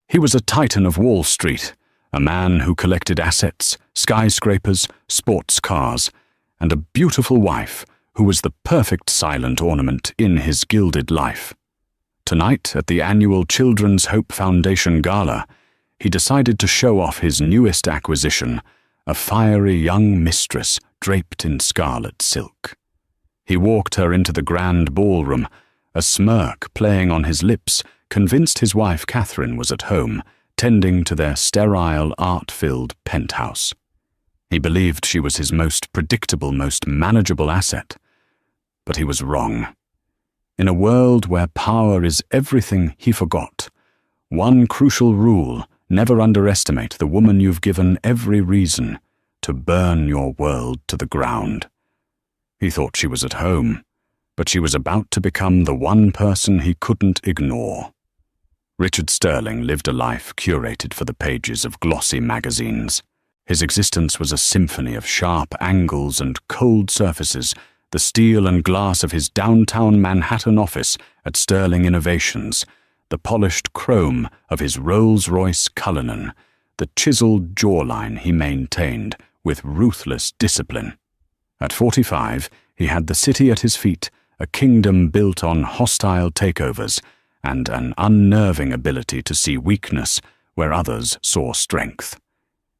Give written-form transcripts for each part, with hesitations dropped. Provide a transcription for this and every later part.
He was a titan of Wall Street, a man who collected assets, skyscrapers, sports cars, and a beautiful wife who was the perfect silent ornament in his gilded life. Tonight, at the annual Children's Hope Foundation Gala, he decided to show off his newest acquisition, a fiery young mistress draped in scarlet silk. He walked her into the grand ballroom, a smirk playing on his lips, convinced his wife Catherine was at home, tending to their sterile, art-filled penthouse. He believed she was his most predictable, most manageable asset. But he was wrong. In a world where power is everything, he forgot one crucial rule: never underestimate the woman you've given every reason to burn your world to the ground. He thought she was at home, but she was about to become the one person he couldn't ignore. Richard Sterling lived a life curated for the pages of glossy magazines. His existence was a symphony of sharp angles and cold surfaces, the steel and glass of his downtown Manhattan office at Sterling Innovations, the polished chrome of his Rolls-Royce Cullinan, the chiseled jawline he maintained with ruthless discipline. At 45, he had the city at his feet, a kingdom built on hostile takeovers, and an unnerving ability to see weakness where others saw strength.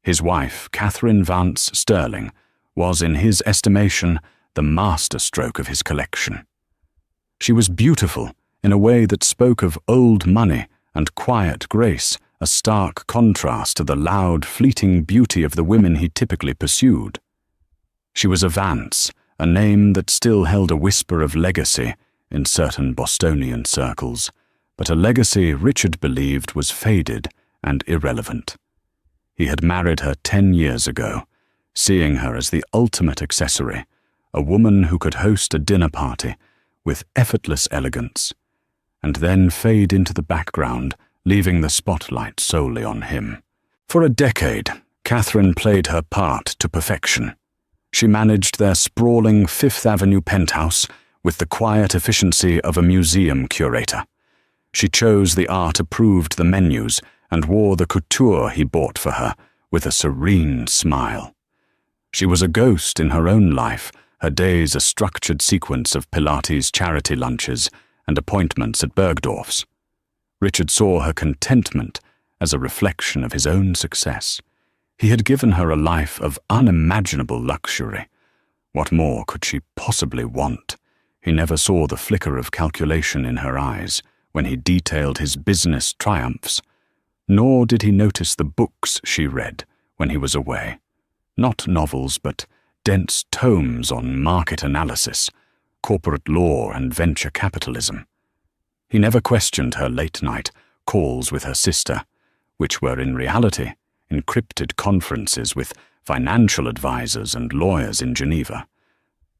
His wife, Catherine Vance Sterling, was, in his estimation, the masterstroke of his collection. She was beautiful in a way that spoke of old money and quiet grace, a stark contrast to the loud, fleeting beauty of the women he typically pursued. She was a Vance, a name that still held a whisper of legacy in certain Bostonian circles, but a legacy Richard believed was faded and irrelevant. He had married her 10 years ago, seeing her as the ultimate accessory, a woman who could host a dinner party with effortless elegance, and then fade into the background, leaving the spotlight solely on him. For a decade, Catherine played her part to perfection. She managed their sprawling Fifth Avenue penthouse with the quiet efficiency of a museum curator. She chose the art-approved the menus and wore the couture he bought for her with a serene smile. She was a ghost in her own life, her days a structured sequence of Pilates charity lunches and appointments at Bergdorf's. Richard saw her contentment as a reflection of his own success. He had given her a life of unimaginable luxury. What more could she possibly want? He never saw the flicker of calculation in her eyes when he detailed his business triumphs, nor did he notice the books she read when he was away. Not novels, but dense tomes on market analysis, corporate law and venture capitalism. He never questioned her late-night calls with her sister, which were in reality encrypted conferences with financial advisors and lawyers in Geneva.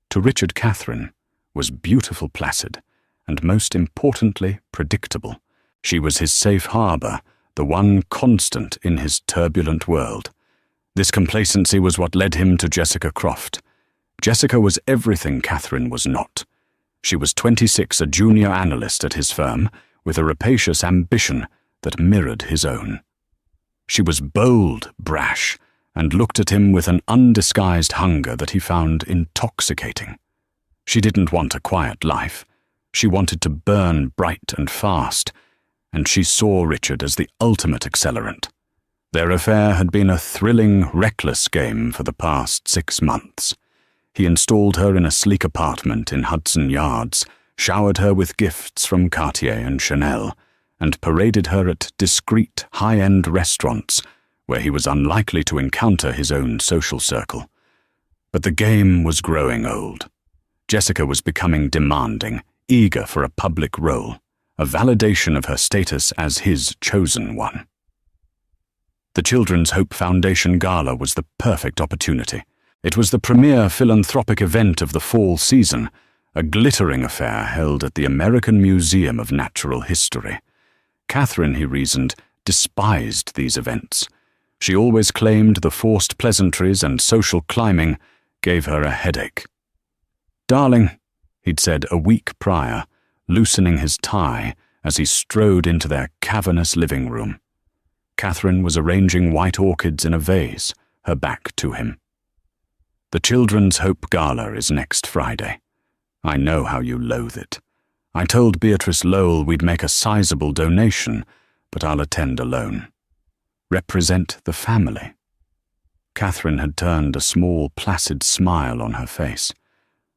To Richard, Catherine was beautiful, placid, and most importantly, predictable. She was his safe harbor, the one constant in his turbulent world. This complacency was what led him to Jessica Croft. Jessica was everything Catherine was not. She was 26, a junior analyst at his firm, with a rapacious ambition that mirrored his own. She was bold, brash, and looked at him with an undisguised hunger that he found intoxicating. She didn't want a quiet life. She wanted to burn bright and fast, and she saw Richard as the ultimate accelerant. Their affair had been a thrilling, reckless game for the past 6 months. He installed her in a sleek apartment in Hudson Yards, showered her with gifts from Cartier and Chanel, and paraded her at discreet, high-end restaurants where he was unlikely to encounter his own social circle. But the game was growing old. Jessica was becoming demanding, eager for a public role, a validation of her status as his chosen one. The Children's Hope Foundation Gala was the perfect opportunity. It was the premier philanthropic event of the fall season, a glittering affair held at the American Museum of Natural History. Catherine, he reasoned, despised these events. She always claimed the forced pleasantries and social climbing gave her a headache. "Darling," he'd said a week prior, loosening his tie as he strode into their cavernous living room, Catherine was arranging white orchids in a vase, her back to him. "The Children's Hope Gala is next Friday. I know how you loathe it. I told Beatrice Lowell we'd make a sizable donation, but I'll attend alone. Represent the family." Catherine had turned a small, placid smile on her face.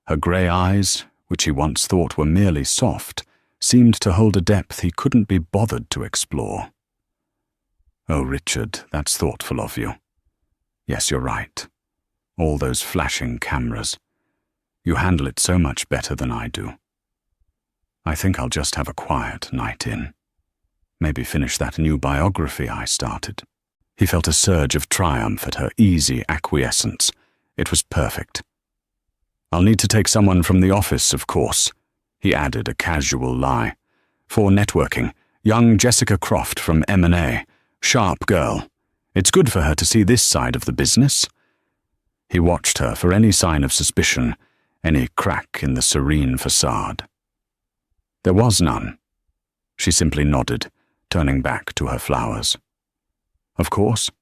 Her grey eyes, which he once thought were merely soft, seemed to hold a depth he couldn't be bothered to explore. "Oh, Richard, that's thoughtful of you. Yes, you're right. All those flashing cameras. You handle it so much better than I do. I think I'll just have a quiet night in. Maybe finish that new biography I started." He felt a surge of triumph at her easy acquiescence. It was perfect. "I'll need to take someone from the office, of course," he added a casual lie. "For networking, young Jessica Croft from M&A. Sharp girl. It's good for her to see this side of the business." He watched her for any sign of suspicion, any crack in the serene facade. There was none. She simply nodded, turning back to her flowers. "Of course.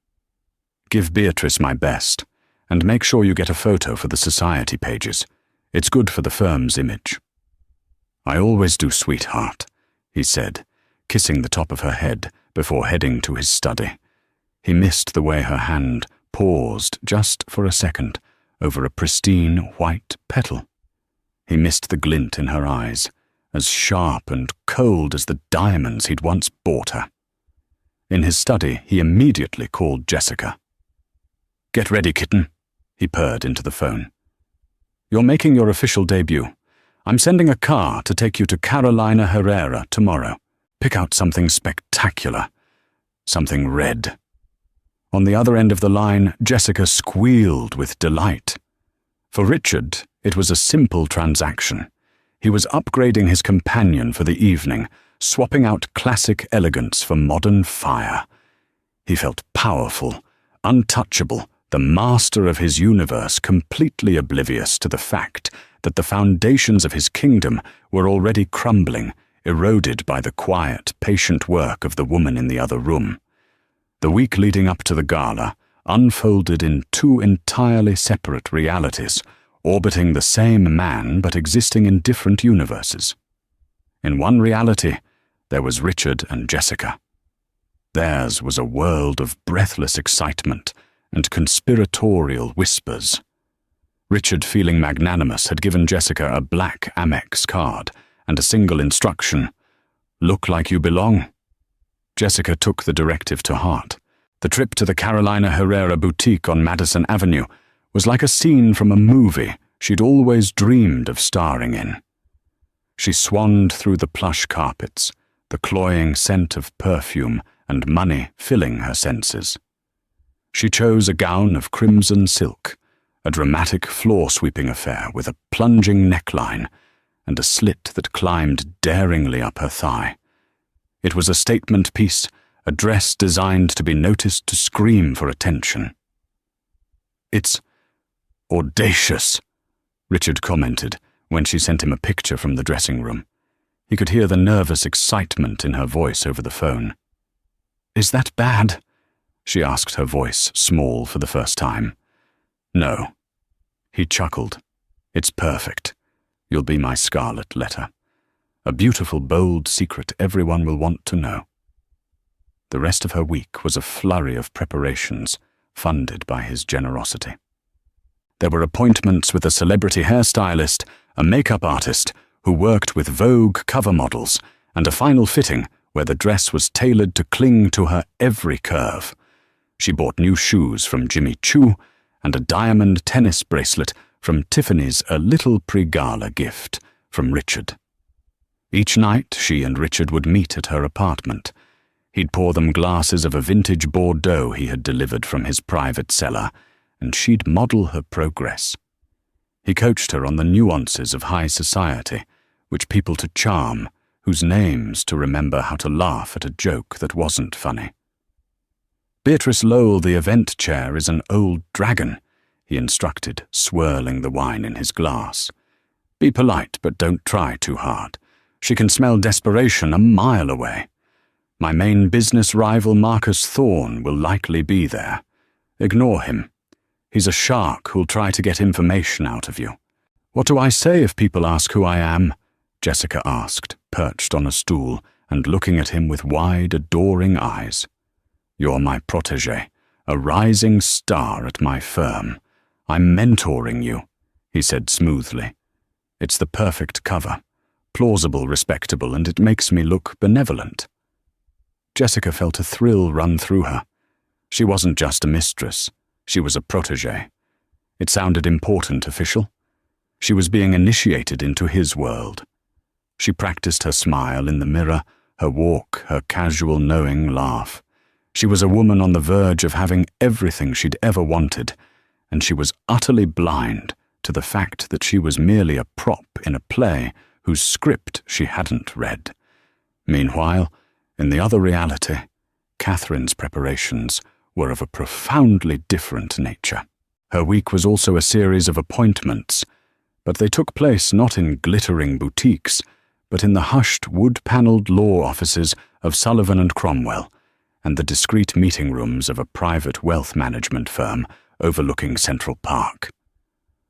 Give Beatrice my best, and make sure you get a photo for the society pages. It's good for the firm's image." "I always do, sweetheart," he said, kissing the top of her head before heading to his study. He missed the way her hand paused just for a second over a pristine white petal. He missed the glint in her eyes, as sharp and cold as the diamonds he'd once bought her. In his study, he immediately called Jessica. "Get ready, kitten," he purred into the phone. "You're making your official debut. I'm sending a car to take you to Carolina Herrera tomorrow. Pick out something spectacular. Something red." On the other end of the line, Jessica squealed with delight. For Richard, it was a simple transaction. He was upgrading his companion for the evening, swapping out classic elegance for modern fire. He felt powerful, untouchable, the master of his universe, completely oblivious to the fact that the foundations of his kingdom were already crumbling, eroded by the quiet, patient work of the woman in the other room. The week leading up to the gala unfolded in two entirely separate realities, orbiting the same man but existing in different universes. In one reality, there was Richard and Jessica. Theirs was a world of breathless excitement and conspiratorial whispers. Richard, feeling magnanimous, had given Jessica a black Amex card and a single instruction: "Look like you belong." Jessica took the directive to heart. The trip to the Carolina Herrera boutique on Madison Avenue was like a scene from a movie she'd always dreamed of starring in. She swanned through the plush carpets, the cloying scent of perfume and money filling her senses. She chose a gown of crimson silk, a dramatic floor-sweeping affair with a plunging neckline and a slit that climbed daringly up her thigh. It was a statement piece, a dress designed to be noticed to scream for attention. "It's audacious," Richard commented when she sent him a picture from the dressing room. He could hear the nervous excitement in her voice over the phone. "Is that bad?" she asked, her voice small for the first time. "No." He chuckled. "It's perfect. You'll be my scarlet letter. A beautiful, bold secret everyone will want to know." The rest of her week was a flurry of preparations, funded by his generosity. There were appointments with a celebrity hairstylist, a makeup artist who worked with Vogue cover models, and a final fitting where the dress was tailored to cling to her every curve. She bought new shoes from Jimmy Choo and a diamond tennis bracelet from Tiffany's, a little pre-gala gift from Richard. Each night, she and Richard would meet at her apartment. He'd pour them glasses of a vintage Bordeaux he had delivered from his private cellar, and she'd model her progress. He coached her on the nuances of high society, which people to charm, whose names to remember how to laugh at a joke that wasn't funny. "Beatrice Lowell, the event chair, is an old dragon," he instructed, swirling the wine in his glass. "Be polite, but don't try too hard. She can smell desperation a mile away. My main business rival Marcus Thorne will likely be there. Ignore him. He's a shark who'll try to get information out of you. What do I say if people ask who I am? Jessica asked, perched on a stool and looking at him with wide, adoring eyes. You're my protégé, a rising star at my firm. I'm mentoring you, he said smoothly. It's the perfect cover, plausible, respectable, and it makes me look benevolent. Jessica felt a thrill run through her. She wasn't just a mistress, she was a protégé. It sounded important, official. She was being initiated into his world. She practiced her smile in the mirror, her walk, her casual, knowing laugh. She was a woman on the verge of having everything she'd ever wanted, and she was utterly blind to the fact that she was merely a prop in a play whose script she hadn't read. Meanwhile, in the other reality, Catherine's preparations were of a profoundly different nature. Her week was also a series of appointments, but they took place not in glittering boutiques, but in the hushed wood-panelled law offices of Sullivan and Cromwell, and the discreet meeting rooms of a private wealth management firm overlooking Central Park.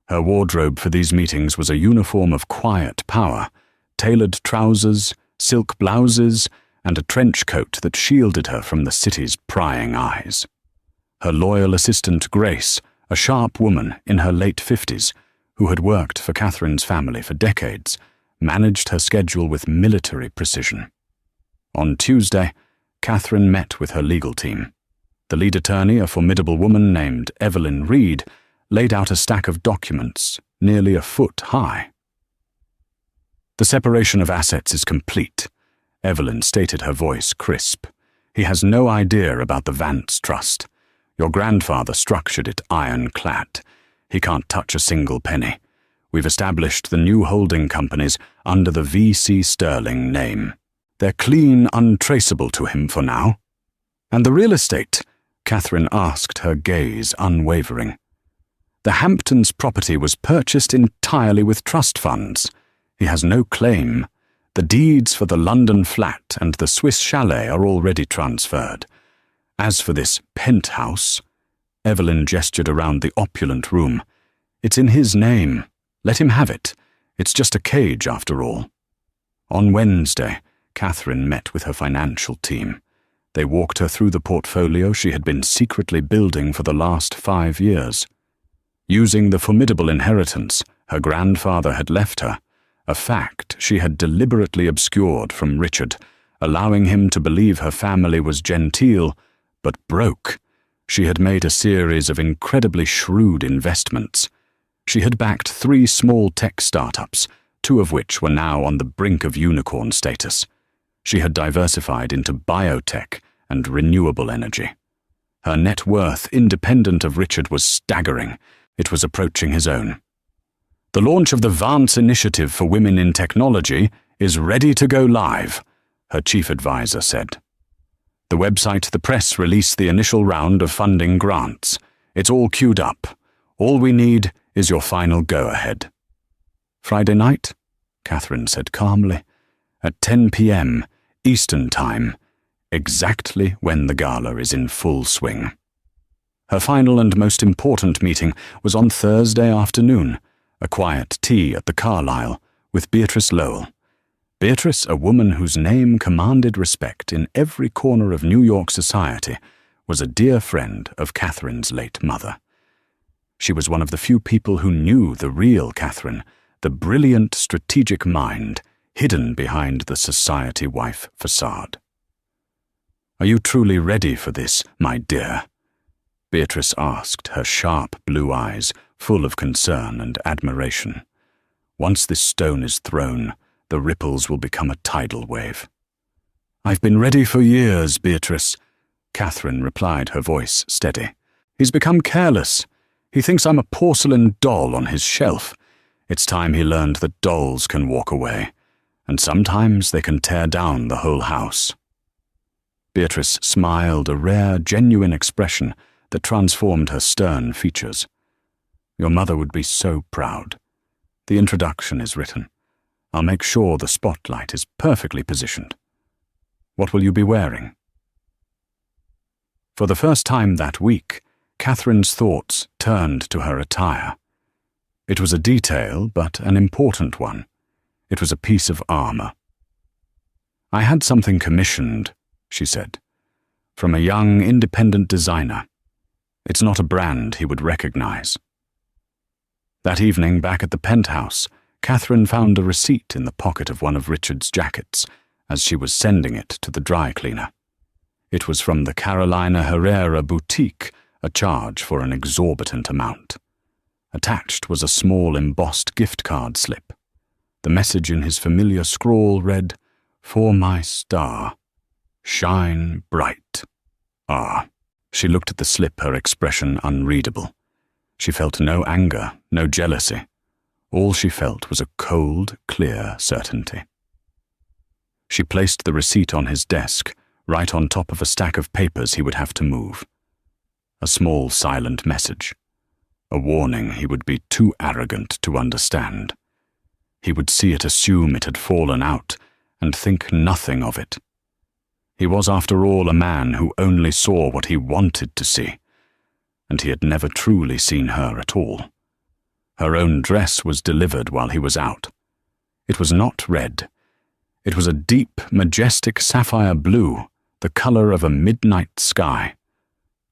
Her wardrobe for these meetings was a uniform of quiet power, tailored trousers, silk blouses, and a trench coat that shielded her from the city's prying eyes. Her loyal assistant Grace, a sharp woman in her late 50s, who had worked for Catherine's family for decades, managed her schedule with military precision. On Tuesday, Catherine met with her legal team. The lead attorney, a formidable woman named Evelyn Reed, laid out a stack of documents nearly a foot high. The separation of assets is complete, Evelyn stated, her voice crisp. He has no idea about the Vance Trust. Your grandfather structured it ironclad. He can't touch a single penny. We've established the new holding companies under the V.C. Sterling name. They're clean, untraceable to him for now. And the real estate? Catherine asked, her gaze unwavering. The Hamptons property was purchased entirely with trust funds. He has no claim. The deeds for the London flat and the Swiss chalet are already transferred. As for this penthouse, Evelyn gestured around the opulent room. It's in his name. Let him have it. It's just a cage, after all. On Wednesday, Catherine met with her financial team. They walked her through the portfolio she had been secretly building for the last 5 years. Using the formidable inheritance her grandfather had left her, a fact she had deliberately obscured from Richard, allowing him to believe her family was genteel but broke, she had made a series of incredibly shrewd investments. She had backed 3 small tech startups, 2 of which were now on the brink of unicorn status. She had diversified into biotech and renewable energy. Her net worth, independent of Richard, was staggering. It was approaching his own. The launch of the Vance Initiative for Women in Technology is ready to go live, her chief advisor said. The website, the press released the initial round of funding grants. It's all queued up. All we need is your final go-ahead. Friday night, Catherine said calmly, at 10 p.m. Eastern Time, exactly when the gala is in full swing. Her final and most important meeting was on Thursday afternoon, a quiet tea at the Carlyle with Beatrice Lowell. Beatrice, a woman whose name commanded respect in every corner of New York society, was a dear friend of Catherine's late mother. She was one of the few people who knew the real Catherine, the brilliant strategic mind hidden behind the society wife facade. "Are you truly ready for this, my dear?" Beatrice asked, her sharp blue eyes full of concern and admiration. "Once this stone is thrown, the ripples will become a tidal wave." "I've been ready for years, Beatrice," Catherine replied, her voice steady. "He's become careless. He thinks I'm a porcelain doll on his shelf. It's time he learned that dolls can walk away, and sometimes they can tear down the whole house." Beatrice smiled, a rare, genuine expression that transformed her stern features. "Your mother would be so proud. The introduction is written. I'll make sure the spotlight is perfectly positioned." What will you be wearing?" For the first time that week, Catherine's thoughts turned to her attire. It was a detail, but an important one. It was a piece of armor. "I had something commissioned," she said, "from a young, independent designer. It's not a brand he would recognize." That evening, back at the penthouse, Catherine found a receipt in the pocket of one of Richard's jackets as she was sending it to the dry cleaner. It was from the Carolina Herrera boutique, a charge for an exorbitant amount. Attached was a small embossed gift card slip. The message in his familiar scrawl read, "For my star, shine bright, R." She looked at the slip, her expression unreadable. She felt no anger, no jealousy. All she felt was a cold, clear certainty. She placed the receipt on his desk, right on top of a stack of papers he would have to move. A small silent message. A warning he would be too arrogant to understand. He would see it, assume it had fallen out, and think nothing of it. He was, after all, a man who only saw what he wanted to see, and he had never truly seen her at all. Her own dress was delivered while he was out. It was not red. It was a deep, majestic sapphire blue, the color of a midnight sky.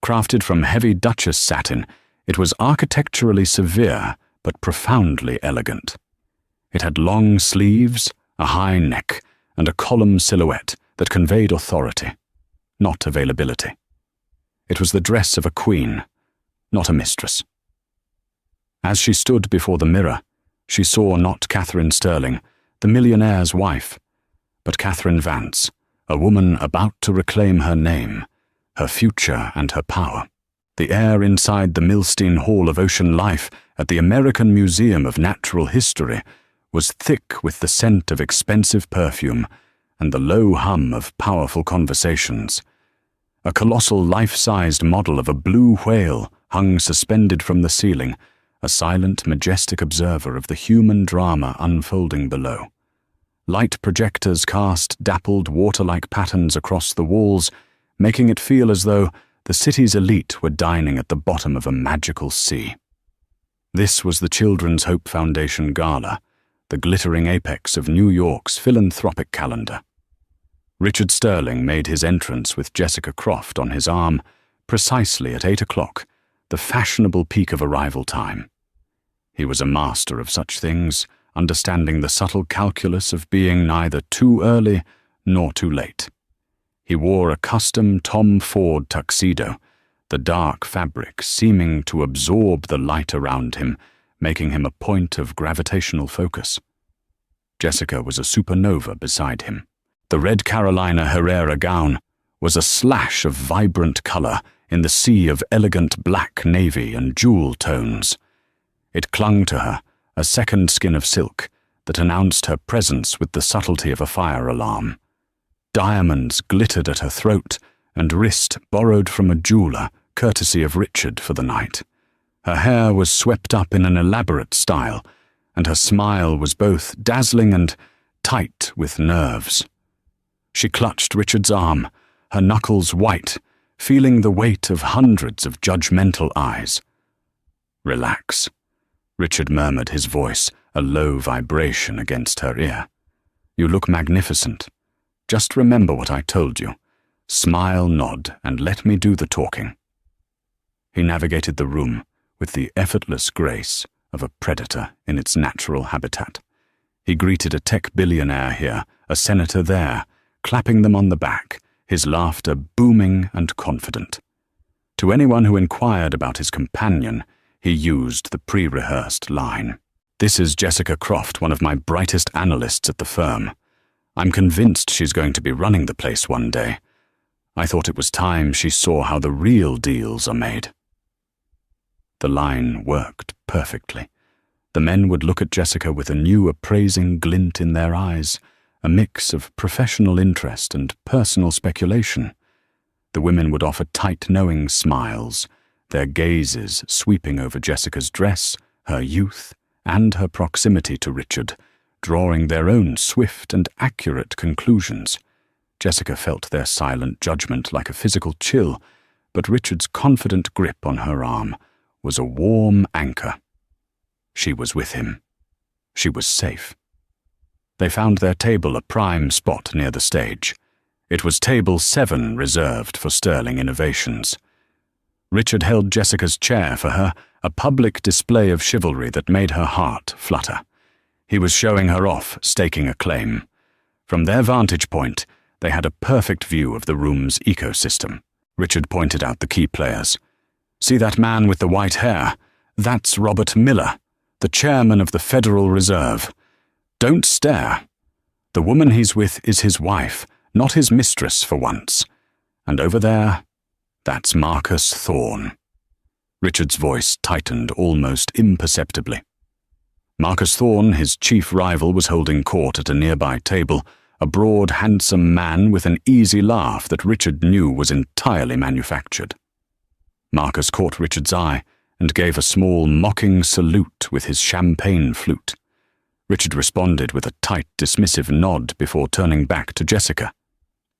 Crafted from heavy Duchess satin, it was architecturally severe but profoundly elegant. It had long sleeves, a high neck, and a column silhouette that conveyed authority, not availability. It was the dress of a queen, not a mistress. As she stood before the mirror, she saw not Catherine Sterling, the millionaire's wife, but Catherine Vance, a woman about to reclaim her name, her future and her power. The air inside the Milstein Hall of Ocean Life at the American Museum of Natural History was thick with the scent of expensive perfume and the low hum of powerful conversations. A colossal life-sized model of a blue whale hung suspended from the ceiling, a silent, majestic observer of the human drama unfolding below. Light projectors cast dappled water-like patterns across the walls, making it feel as though the city's elite were dining at the bottom of a magical sea. This was the Children's Hope Foundation Gala, the glittering apex of New York's philanthropic calendar. Richard Sterling made his entrance with Jessica Croft on his arm, precisely at 8 o'clock, the fashionable peak of arrival time. He was a master of such things, understanding the subtle calculus of being neither too early nor too late. He wore a custom Tom Ford tuxedo, the dark fabric seeming to absorb the light around him, making him a point of gravitational focus. Jessica was a supernova beside him. The red Carolina Herrera gown was a slash of vibrant color in the sea of elegant black, navy, and jewel tones. It clung to her, a second skin of silk that announced her presence with the subtlety of a fire alarm. Diamonds glittered at her throat and wrist, borrowed from a jeweler, courtesy of Richard for the night. Her hair was swept up in an elaborate style, and her smile was both dazzling and tight with nerves. She clutched Richard's arm, her knuckles white, feeling the weight of hundreds of judgmental eyes. "Relax," Richard murmured, his voice a low vibration against her ear. "You look magnificent. Just remember what I told you. Smile, nod, and let me do the talking." He navigated the room with the effortless grace of a predator in its natural habitat. He greeted a tech billionaire here, a senator there, clapping them on the back, his laughter booming and confident. To anyone who inquired about his companion, he used the pre-rehearsed line. "This is Jessica Croft, one of my brightest analysts at the firm. I'm convinced she's going to be running the place one day. I thought it was time she saw how the real deals are made." The line worked perfectly. The men would look at Jessica with a new appraising glint in their eyes, a mix of professional interest and personal speculation. The women would offer tight, knowing smiles, their gazes sweeping over Jessica's dress, her youth, and her proximity to Richard, drawing their own swift and accurate conclusions. Jessica felt their silent judgment like a physical chill, but Richard's confident grip on her arm was a warm anchor. She was with him. She was safe. They found their table a prime spot near the stage. It was table 7 reserved for sterling innovations. Richard held Jessica's chair for her, a public display of chivalry that made her heart flutter. He was showing her off, staking a claim. From their vantage point, they had a perfect view of the room's ecosystem. Richard pointed out the key players. "See that man with the white hair? That's Robert Miller, the chairman of the Federal Reserve. Don't stare. The woman he's with is his wife, not his mistress for once. And over there, that's Marcus Thorne." Richard's voice tightened almost imperceptibly. Marcus Thorne, his chief rival, was holding court at a nearby table, a broad, handsome man with an easy laugh that Richard knew was entirely manufactured. Marcus caught Richard's eye and gave a small, mocking salute with his champagne flute. Richard responded with a tight, dismissive nod before turning back to Jessica.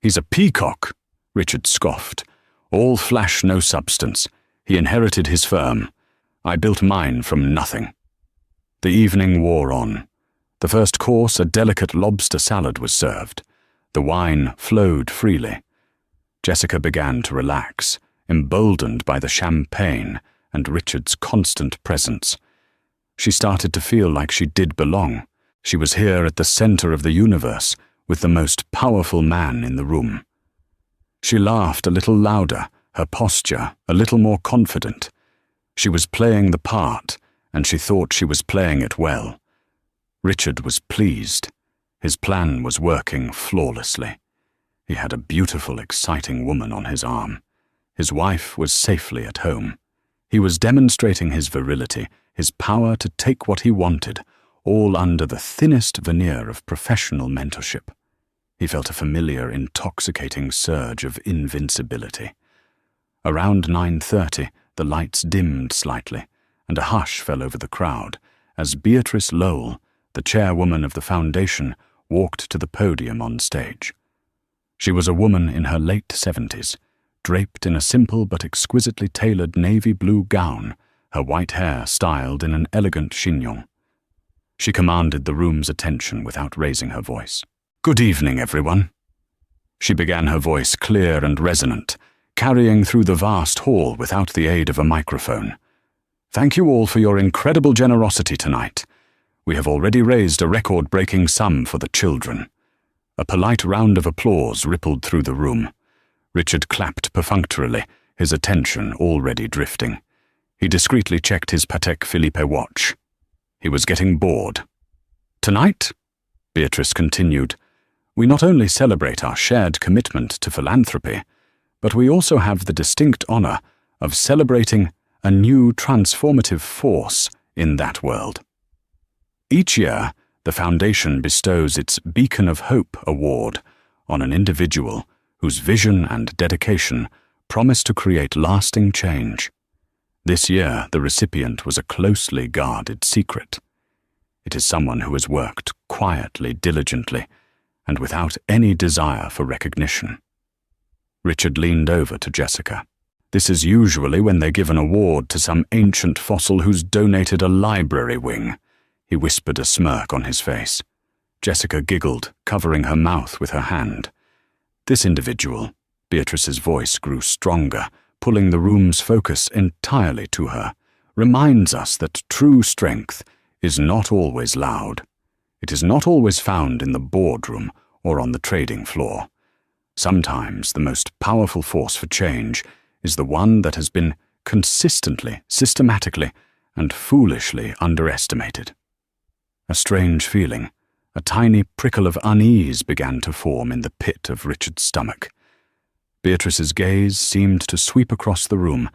"He's a peacock," Richard scoffed. "All flash, no substance. He inherited his firm. I built mine from nothing." The evening wore on. The first course, a delicate lobster salad, was served. The wine flowed freely. Jessica began to relax, emboldened by the champagne and Richard's constant presence. She started to feel like she did belong. She was here at the center of the universe, with the most powerful man in the room. She laughed a little louder, her posture a little more confident. She was playing the part, and she thought she was playing it well. Richard was pleased. His plan was working flawlessly. He had a beautiful, exciting woman on his arm. His wife was safely at home. He was demonstrating his virility, his power to take what he wanted, all under the thinnest veneer of professional mentorship. He felt a familiar, intoxicating surge of invincibility. Around 9:30, the lights dimmed slightly, and a hush fell over the crowd as Beatrice Lowell, the chairwoman of the foundation, walked to the podium on stage. She was a woman in her late 70s, draped in a simple but exquisitely tailored navy blue gown, her white hair styled in an elegant chignon. She commanded the room's attention without raising her voice. "Good evening, everyone." She began, her voice clear and resonant, carrying through the vast hall without the aid of a microphone. "Thank you all for your incredible generosity tonight. We have already raised a record-breaking sum for the children." A polite round of applause rippled through the room. Richard clapped perfunctorily, his attention already drifting. He discreetly checked his Patek Philippe watch. He was getting bored. "Tonight," Beatrice continued, "we not only celebrate our shared commitment to philanthropy, but we also have the distinct honor of celebrating a new transformative force in that world. Each year, the Foundation bestows its Beacon of Hope Award on an individual whose vision and dedication promise to create lasting change. This year, the recipient was a closely guarded secret. It is someone who has worked quietly, diligently, and without any desire for recognition." Richard leaned over to Jessica. "This is usually when they give an award to some ancient fossil who's donated a library wing," he whispered, a smirk on his face. Jessica giggled, covering her mouth with her hand. "This individual," Beatrice's voice grew stronger, pulling the room's focus entirely to her, "reminds us that true strength is not always loud. It is not always found in the boardroom or on the trading floor. Sometimes the most powerful force for change is the one that has been consistently, systematically, and foolishly underestimated." A strange feeling, a tiny prickle of unease began to form in the pit of Richard's stomach. Beatrice's gaze seemed to sweep across the room,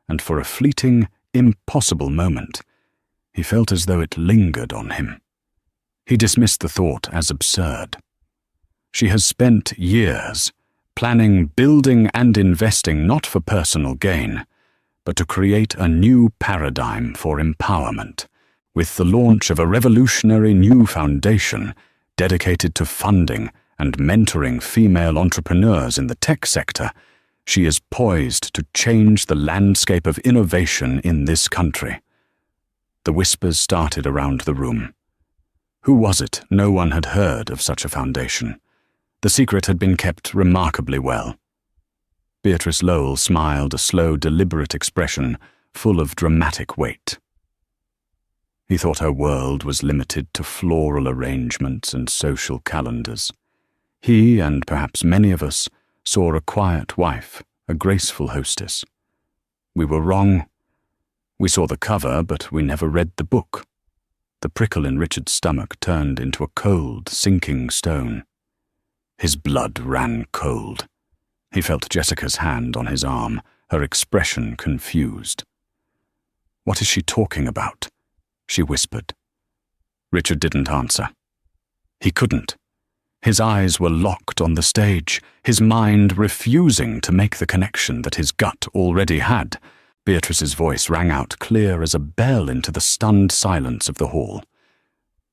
and for a fleeting, impossible moment, he felt as though it lingered on him. He dismissed the thought as absurd. She has spent years planning, building, and investing not for personal gain, but to create a new paradigm for empowerment, with the launch of a revolutionary new foundation dedicated to funding and mentoring female entrepreneurs in the tech sector, she is poised to change the landscape of innovation in this country. The whispers started around the room. Who was it? No one had heard of such a foundation. The secret had been kept remarkably well. Beatrice Lowell smiled, a slow, deliberate expression full of dramatic weight. He thought her world was limited to floral arrangements and social calendars. He, and perhaps many of us, saw a quiet wife, a graceful hostess. We were wrong. We saw the cover, but we never read the book. The prickle in Richard's stomach turned into a cold, sinking stone. His blood ran cold. He felt Jessica's hand on his arm, her expression confused. "What is she talking about?" she whispered. Richard didn't answer. He couldn't. His eyes were locked on the stage, his mind refusing to make the connection that his gut already had. Beatrice's voice rang out clear as a bell into the stunned silence of the hall.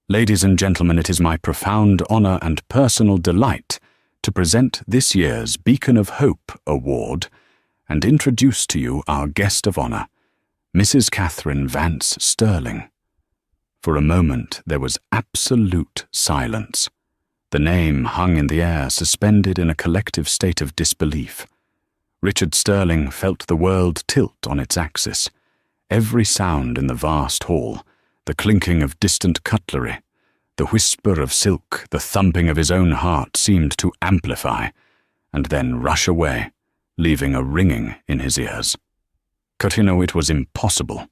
"Ladies and gentlemen, it is my profound honor and personal delight to present this year's Beacon of Hope Award and introduce to you our guest of honor, Mrs. Catherine Vance Sterling." For a moment there was absolute silence. The name hung in the air, suspended in a collective state of disbelief. Richard Sterling felt the world tilt on its axis. Every sound in the vast hall, the clinking of distant cutlery, the whisper of silk, the thumping of his own heart seemed to amplify, and then rush away, leaving a ringing in his ears. Cotino, it was impossible.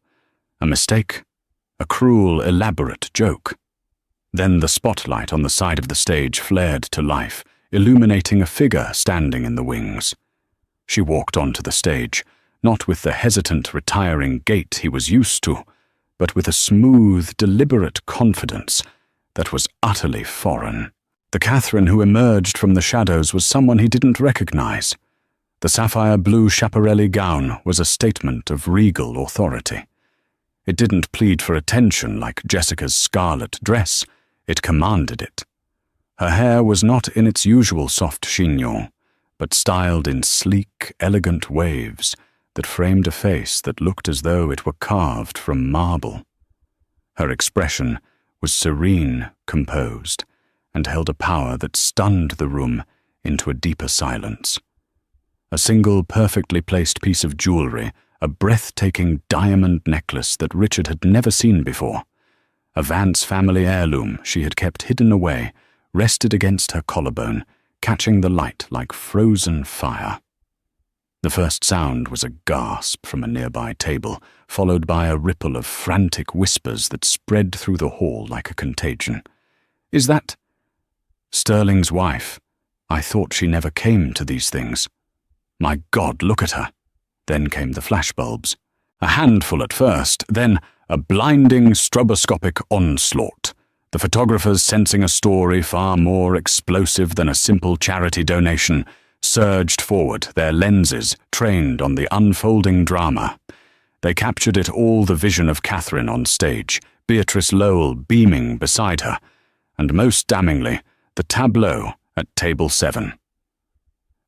A mistake? A cruel, elaborate joke? Then the spotlight on the side of the stage flared to life, illuminating a figure standing in the wings. She walked onto the stage, not with the hesitant, retiring gait he was used to, but with a smooth, deliberate confidence that was utterly foreign. The Catherine who emerged from the shadows was someone he didn't recognize. The sapphire-blue Schiaparelli gown was a statement of regal authority. It didn't plead for attention like Jessica's scarlet dress. It commanded it. Her hair was not in its usual soft chignon, but styled in sleek, elegant waves that framed a face that looked as though it were carved from marble. Her expression was serene, composed, and held a power that stunned the room into a deeper silence. A single perfectly placed piece of jewelry, a breathtaking diamond necklace that Richard had never seen before, a Vance family heirloom she had kept hidden away, rested against her collarbone, catching the light like frozen fire. The first sound was a gasp from a nearby table, followed by a ripple of frantic whispers that spread through the hall like a contagion. "Is that Sterling's wife? I thought she never came to these things. My God, look at her." Then came the flashbulbs. A handful at first, then a blinding stroboscopic onslaught. The photographers, sensing a story far more explosive than a simple charity donation, surged forward, their lenses trained on the unfolding drama. They captured it all, the vision of Catherine on stage, Beatrice Lowell beaming beside her, and most damningly, the tableau at table 7.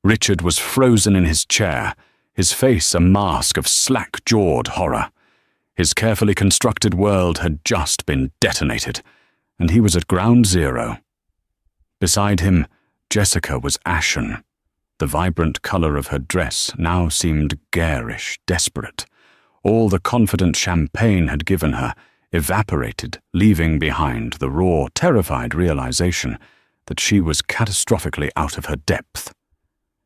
Richard was frozen in his chair, his face a mask of slack-jawed horror. His carefully constructed world had just been detonated, and he was at ground zero. Beside him, Jessica was ashen. The vibrant color of her dress now seemed garish, desperate. All the confident champagne had given her evaporated, leaving behind the raw, terrified realization that she was catastrophically out of her depth.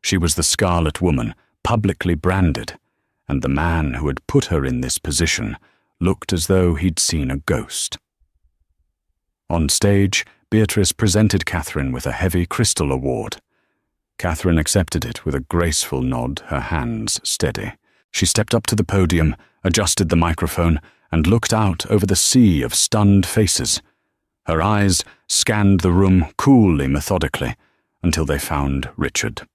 She was the Scarlet Woman, publicly branded, and the man who had put her in this position looked as though he'd seen a ghost. On stage, Beatrice presented Catherine with a heavy crystal award. Catherine accepted it with a graceful nod, her hands steady. She stepped up to the podium, adjusted the microphone, and looked out over the sea of stunned faces. Her eyes scanned the room coolly, methodically, until they found Richard.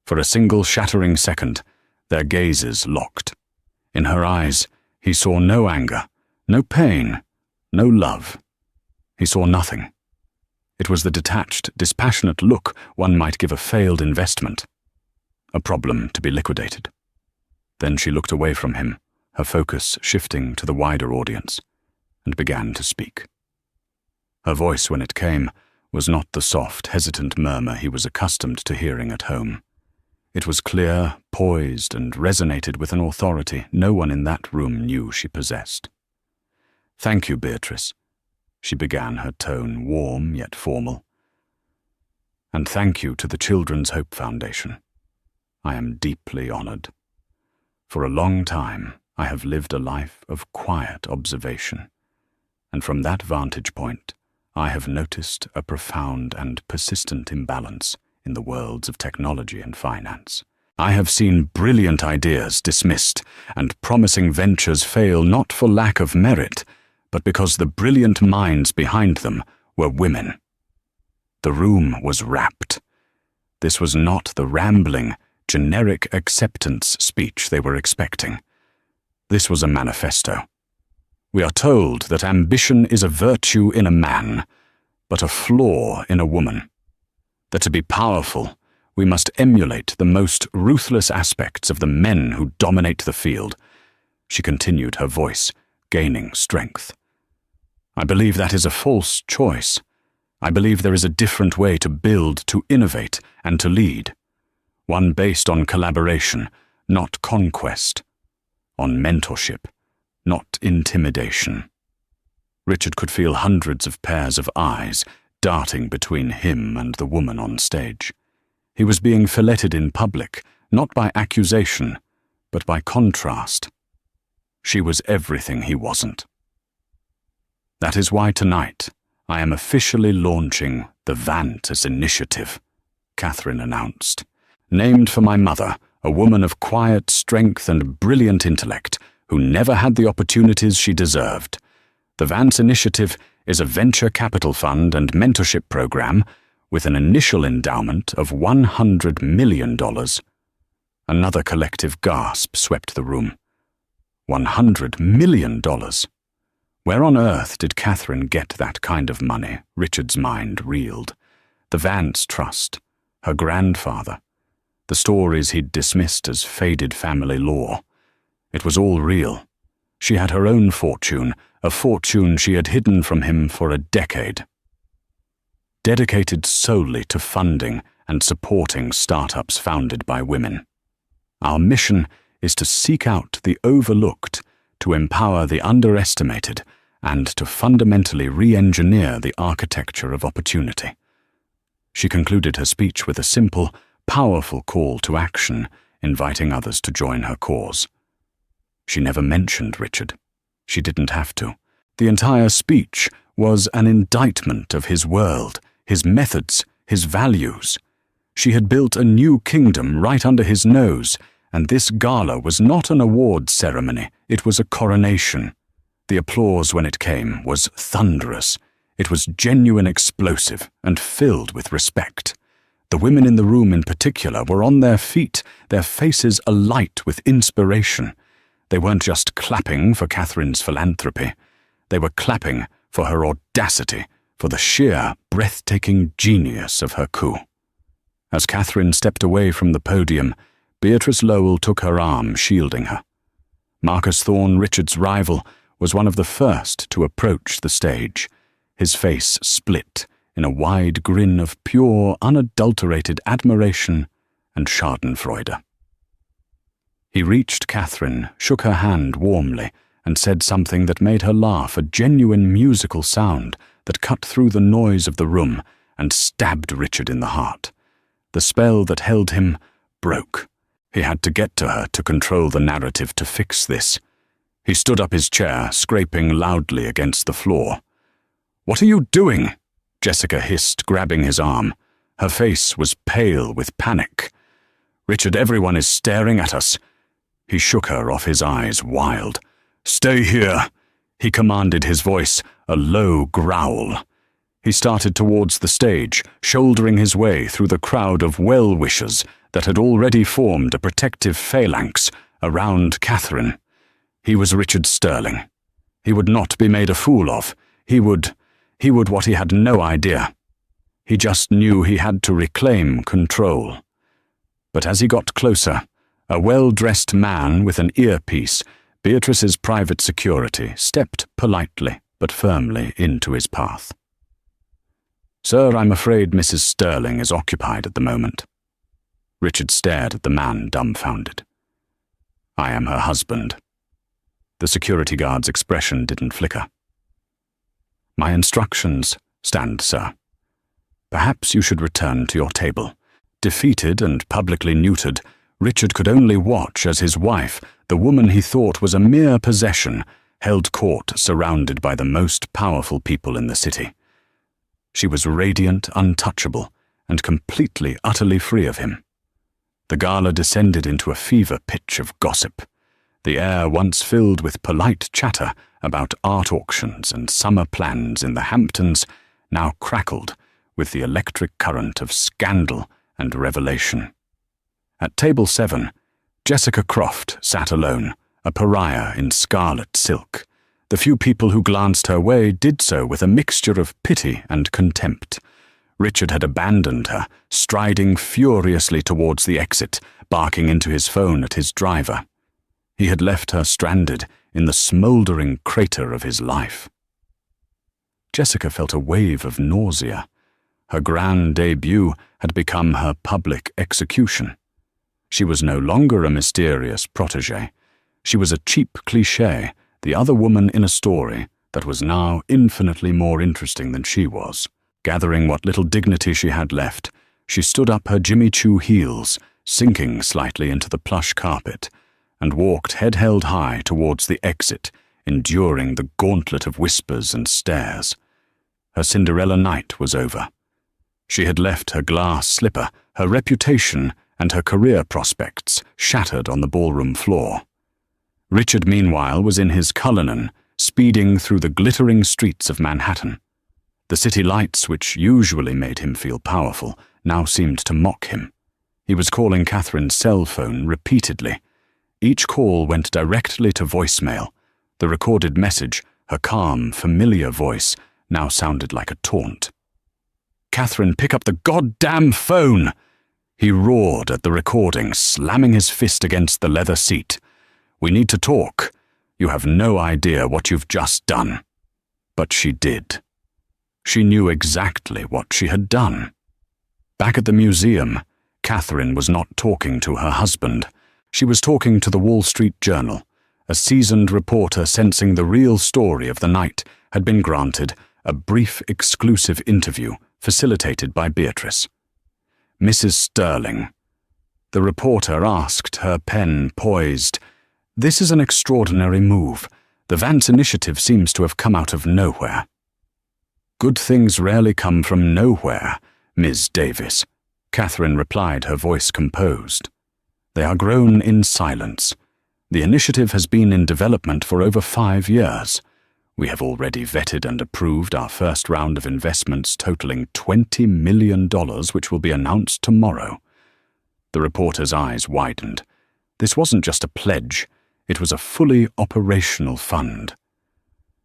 For a single shattering second, their gazes locked. In her eyes, he saw no anger, no pain, no love. He saw nothing. It was the detached, dispassionate look one might give a failed investment. A problem to be liquidated. Then she looked away from him, her focus shifting to the wider audience, and began to speak. Her voice, when it came, was not the soft, hesitant murmur he was accustomed to hearing at home. It was clear, poised, and resonated with an authority no one in that room knew she possessed. "Thank you, Beatrice," she began, her tone warm yet formal. "And thank you to the Children's Hope Foundation. I am deeply honored. For a long time, I have lived a life of quiet observation, and from that vantage point, I have noticed a profound and persistent imbalance in the worlds of technology and finance. I have seen brilliant ideas dismissed and promising ventures fail not for lack of merit, but because the brilliant minds behind them were women. The room was rapt. This was not the rambling, generic acceptance speech they were expecting. This was a manifesto. We are told that ambition is a virtue in a man, but a flaw in a woman. That to be powerful, we must emulate the most ruthless aspects of the men who dominate the field. She continued, her voice gaining strength. I believe that is a false choice. I believe there is a different way to build, to innovate, and to lead. One based on collaboration, not conquest. On mentorship, not intimidation. Richard could feel hundreds of pairs of eyes darting between him and the woman on stage. He was being filleted in public, not by accusation, but by contrast. She was everything he wasn't. That is why tonight I am officially launching the Vantas Initiative, Catherine announced. Named for my mother, a woman of quiet strength and brilliant intellect, who never had the opportunities she deserved. The Vance Initiative is a venture capital fund and mentorship program with an initial endowment of $100 million. Another collective gasp swept the room. $100 million. Where on earth did Catherine get that kind of money? Richard's mind reeled. The Vance Trust, her grandfather, the stories he'd dismissed as faded family lore. It was all real. She had her own fortune, a fortune she had hidden from him for a decade. Dedicated solely to funding and supporting startups founded by women. Our mission is to seek out the overlooked, to empower the underestimated, and to fundamentally re-engineer the architecture of opportunity. She concluded her speech with a simple, powerful call to action, inviting others to join her cause. She never mentioned Richard. She didn't have to. The entire speech was an indictment of his world, his methods, his values. She had built a new kingdom right under his nose, and this gala was not an awards ceremony, it was a coronation. The applause when it came was thunderous. It was genuine, explosive, and filled with respect. The women in the room in particular were on their feet, their faces alight with inspiration. They weren't just clapping for Catherine's philanthropy. They were clapping for her audacity, for the sheer, breathtaking genius of her coup. As Catherine stepped away from the podium, Beatrice Lowell took her arm, shielding her. Marcus Thorne, Richard's rival, was one of the first to approach the stage, his face split in a wide grin of pure, unadulterated admiration and schadenfreude. He reached Catherine, shook her hand warmly, and said something that made her laugh, a genuine musical sound that cut through the noise of the room and stabbed Richard in the heart. The spell that held him broke. He had to get to her to control the narrative to fix this. He stood up his chair, scraping loudly against the floor. "What are you doing?" Jessica hissed, grabbing his arm. Her face was pale with panic. "Richard, everyone is staring at us." He shook her off, his eyes wild. "Stay here," he commanded, his voice a low growl. He started towards the stage, shouldering his way through the crowd of well-wishers that had already formed a protective phalanx around Catherine. He was Richard Sterling. He would not be made a fool of. He would what he had no idea. He just knew he had to reclaim control. But as he got closer, a well-dressed man with an earpiece, Beatrice's private security, stepped politely but firmly into his path. "Sir, I'm afraid Mrs. Sterling is occupied at the moment." Richard stared at the man, dumbfounded. "I am her husband." The security guard's expression didn't flicker. "My instructions stand, sir. Perhaps you should return to your table." Defeated and publicly neutered, Richard could only watch as his wife, the woman he thought was a mere possession, held court surrounded by the most powerful people in the city. She was radiant, untouchable, and completely, utterly free of him. The gala descended into a fever pitch of gossip. The air, once filled with polite chatter about art auctions and summer plans in the Hamptons, now crackled with the electric current of scandal and revelation. At table 7, Jessica Croft sat alone, a pariah in scarlet silk. The few people who glanced her way did so with a mixture of pity and contempt. Richard had abandoned her, striding furiously towards the exit, barking into his phone at his driver. He had left her stranded in the smouldering crater of his life. Jessica felt a wave of nausea. Her grand debut had become her public execution. She was no longer a mysterious protégée. She was a cheap cliché, the other woman in a story that was now infinitely more interesting than she was. Gathering what little dignity she had left, she stood up her Jimmy Choo heels, sinking slightly into the plush carpet, and walked head held high towards the exit, enduring the gauntlet of whispers and stares. Her Cinderella night was over. She had left her glass slipper, her reputation, and her career prospects shattered on the ballroom floor. Richard, meanwhile, was in his Cullinan, speeding through the glittering streets of Manhattan. The city lights, which usually made him feel powerful, now seemed to mock him. He was calling Catherine's cell phone repeatedly. Each call went directly to voicemail. The recorded message, her calm, familiar voice, now sounded like a taunt. "Catherine, pick up the goddamn phone!" He roared at the recording, slamming his fist against the leather seat. "We need to talk. You have no idea what you've just done." But she did. She knew exactly what she had done. Back at the museum, Catherine was not talking to her husband. She was talking to the Wall Street Journal. A seasoned reporter sensing the real story of the night had been granted a brief exclusive interview facilitated by Beatrice. "Mrs. Sterling." The reporter asked, her pen poised. "This is an extraordinary move. The Vance initiative seems to have come out of nowhere." "Good things rarely come from nowhere, Ms. Davis," Catherine replied, her voice composed. "They are grown in silence. The initiative has been in development for over 5 years. We have already vetted and approved our first round of investments totaling $20 million, which will be announced tomorrow." The reporter's eyes widened. This wasn't just a pledge, it was a fully operational fund.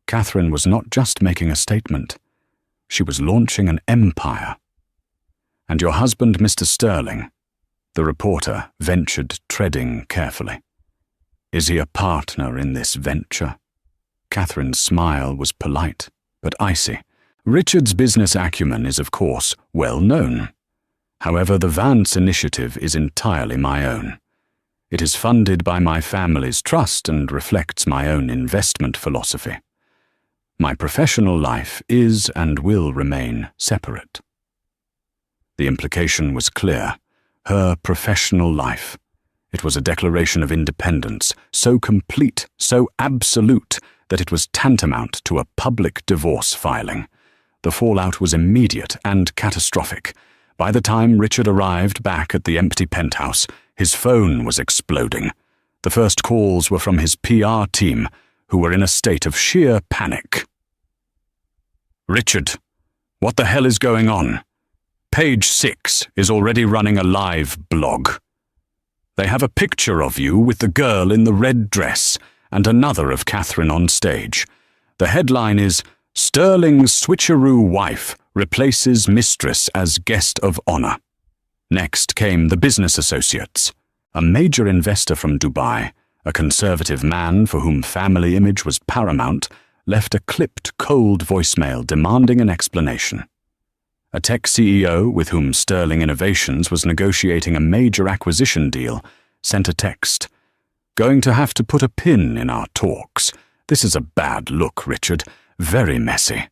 Catherine was not just making a statement. She was launching an empire. "And your husband, Mr. Sterling," the reporter ventured, treading carefully. "Is he a partner in this venture?" Catherine's smile was polite, but icy. Richard's business acumen is, of course, well known. However, the Vance initiative is entirely my own. It is funded by my family's trust and reflects my own investment philosophy. My professional life is and will remain separate. The implication was clear. Her professional life. It was a declaration of independence, so complete, so absolute, that it was tantamount to a public divorce filing. The fallout was immediate and catastrophic. By the time Richard arrived back at the empty penthouse, his phone was exploding. The first calls were from his PR team, who were in a state of sheer panic. "Richard, what the hell is going on? Page 6 is already running a live blog. They have a picture of you with the girl in the red dress and another of Catherine on stage. The headline is, 'Sterling's switcheroo wife replaces Mistress as guest of honor. Next came the business associates. A major investor from Dubai, a conservative man for whom family image was paramount, left a clipped, cold voicemail demanding an explanation. A tech CEO with whom Sterling Innovations was negotiating a major acquisition deal sent a text. "Going to have to put a pin in our talks. This is a bad look, Richard. Very messy."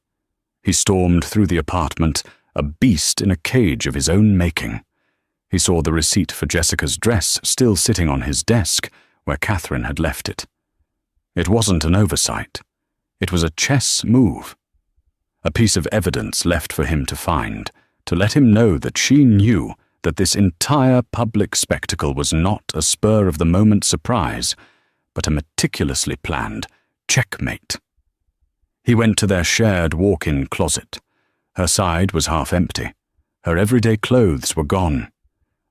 He stormed through the apartment, a beast in a cage of his own making. He saw the receipt for Jessica's dress still sitting on his desk, where Catherine had left it. It wasn't an oversight. It was a chess move. A piece of evidence left for him to find, to let him know that she knew that this entire public spectacle was not a spur-of-the-moment surprise, but a meticulously planned checkmate. He went to their shared walk-in closet. Her side was half empty. Her everyday clothes were gone.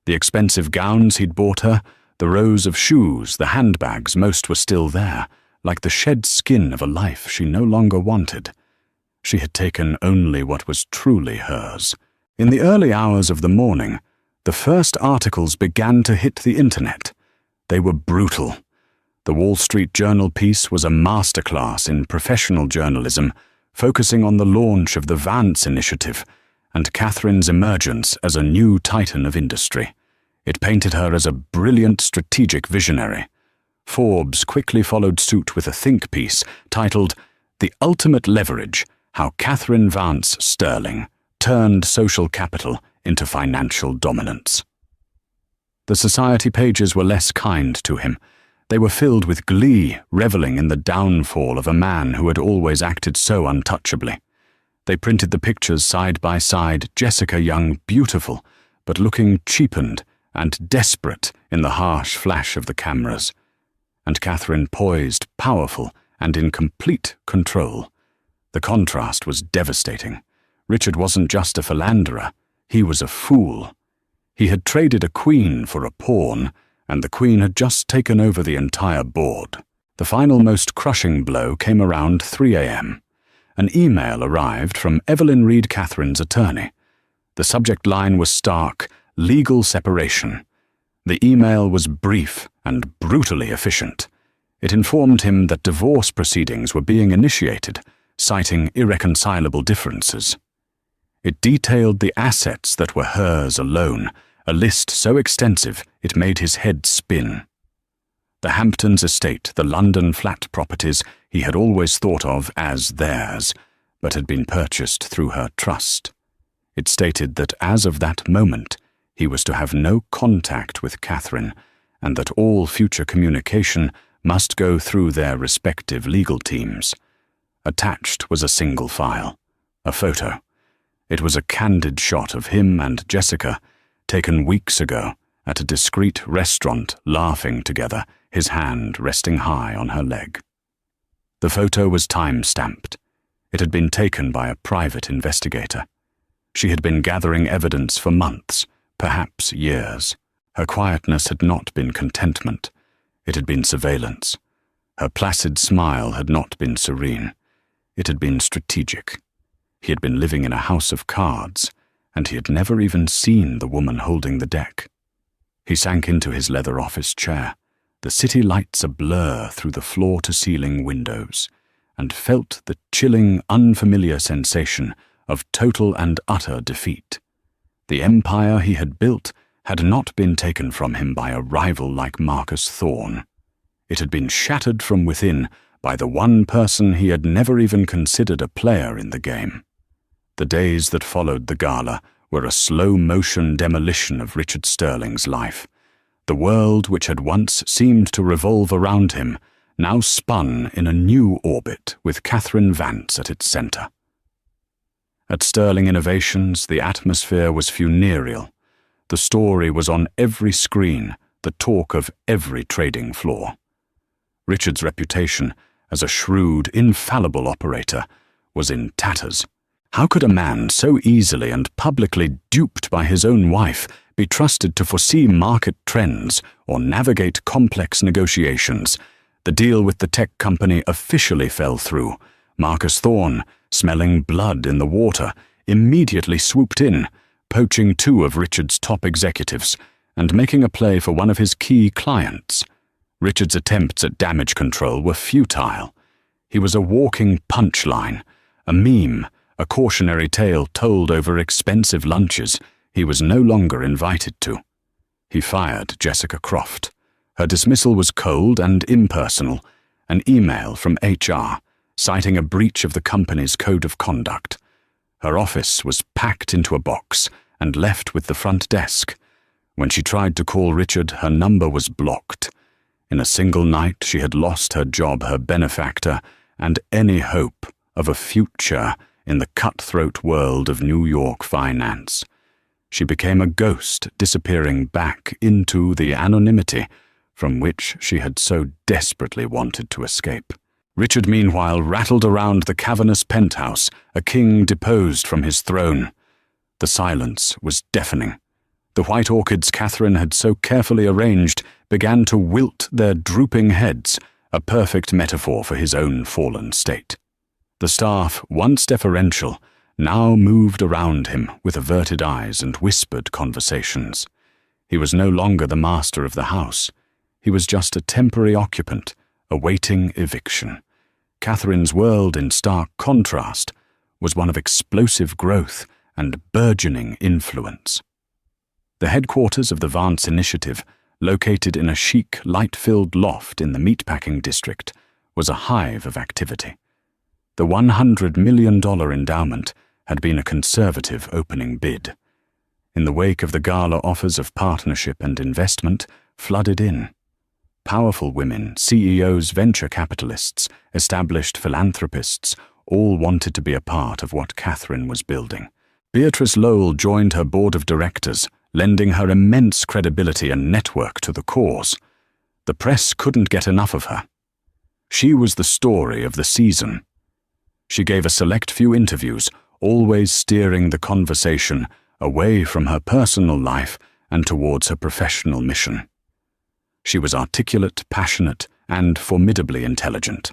The expensive gowns he'd bought her, the rows of shoes, the handbags, most were still there, like the shed skin of a life she no longer wanted. She had taken only what was truly hers. In the early hours of the morning, the first articles began to hit the internet. They were brutal. The Wall Street Journal piece was a masterclass in professional journalism, focusing on the launch of the Vance Initiative and Catherine's emergence as a new titan of industry. It painted her as a brilliant strategic visionary. Forbes quickly followed suit with a think piece titled "The Ultimate Leverage: How Catherine Vance Sterling Turned Social Capital into Financial Dominance." The society pages were less kind to him. They were filled with glee, reveling in the downfall of a man who had always acted so untouchably. They printed the pictures side by side, Jessica Young beautiful, but looking cheapened and desperate in the harsh flash of the cameras, and Catherine poised, powerful, and in complete control. The contrast was devastating. Richard wasn't just a philanderer, he was a fool. He had traded a queen for a pawn, and the queen had just taken over the entire board. The final, most crushing blow came around 3 a.m. An email arrived from Evelyn Reed Catherine's attorney. The subject line was stark: legal separation. The email was brief and brutally efficient. It informed him that divorce proceedings were being initiated, citing irreconcilable differences. It detailed the assets that were hers alone, a list so extensive it made his head spin. The Hamptons estate, the London flat properties he had always thought of as theirs, but had been purchased through her trust. It stated that as of that moment, he was to have no contact with Catherine, and that all future communication must go through their respective legal teams. Attached was a single file, a photo. It was a candid shot of him and Jessica, taken weeks ago at a discreet restaurant, laughing together, his hand resting high on her leg. The photo was time-stamped. It had been taken by a private investigator. She had been gathering evidence for months, perhaps years. Her quietness had not been contentment. It had been surveillance. Her placid smile had not been serene. It had been strategic. He had been living in a house of cards, and he had never even seen the woman holding the deck. He sank into his leather office chair, the city lights a blur through the floor-to-ceiling windows, and felt the chilling, unfamiliar sensation of total and utter defeat. The empire he had built had not been taken from him by a rival like Marcus Thorne. It had been shattered from within by the one person he had never even considered a player in the game. The days that followed the gala were a slow-motion demolition of Richard Sterling's life. The world which had once seemed to revolve around him now spun in a new orbit with Catherine Vance at its center. At Sterling Innovations, the atmosphere was funereal. The story was on every screen, the talk of every trading floor. Richard's reputation as a shrewd, infallible operator was in tatters. How could a man so easily and publicly duped by his own wife be trusted to foresee market trends or navigate complex negotiations? The deal with the tech company officially fell through. Marcus Thorne, smelling blood in the water, immediately swooped in, poaching 2 of Richard's top executives and making a play for one of his key clients. Richard's attempts at damage control were futile. He was a walking punchline, a meme, a cautionary tale told over expensive lunches he was no longer invited to. He fired Jessica Croft. Her dismissal was cold and impersonal, an email from HR citing a breach of the company's code of conduct. Her office was packed into a box and left with the front desk. When she tried to call Richard, her number was blocked. In a single night, she had lost her job, her benefactor, and any hope of a future in the cutthroat world of New York finance. She became a ghost, disappearing back into the anonymity from which she had so desperately wanted to escape. Richard, meanwhile, rattled around the cavernous penthouse, a king deposed from his throne. The silence was deafening. The white orchids Catherine had so carefully arranged began to wilt their drooping heads, a perfect metaphor for his own fallen state. The staff, once deferential, now moved around him with averted eyes and whispered conversations. He was no longer the master of the house. He was just a temporary occupant, awaiting eviction. Catherine's world, in stark contrast, was one of explosive growth and burgeoning influence. The headquarters of the Vance Initiative, located in a chic, light-filled loft in the meatpacking district, was a hive of activity. The $100 million endowment had been a conservative opening bid. In the wake of the gala, offers of partnership and investment flooded in. Powerful women, CEOs, venture capitalists, established philanthropists, all wanted to be a part of what Catherine was building. Beatrice Lowell joined her board of directors, lending her immense credibility and network to the cause. The press couldn't get enough of her. She was the story of the season. She gave a select few interviews, always steering the conversation away from her personal life and towards her professional mission. She was articulate, passionate, and formidably intelligent.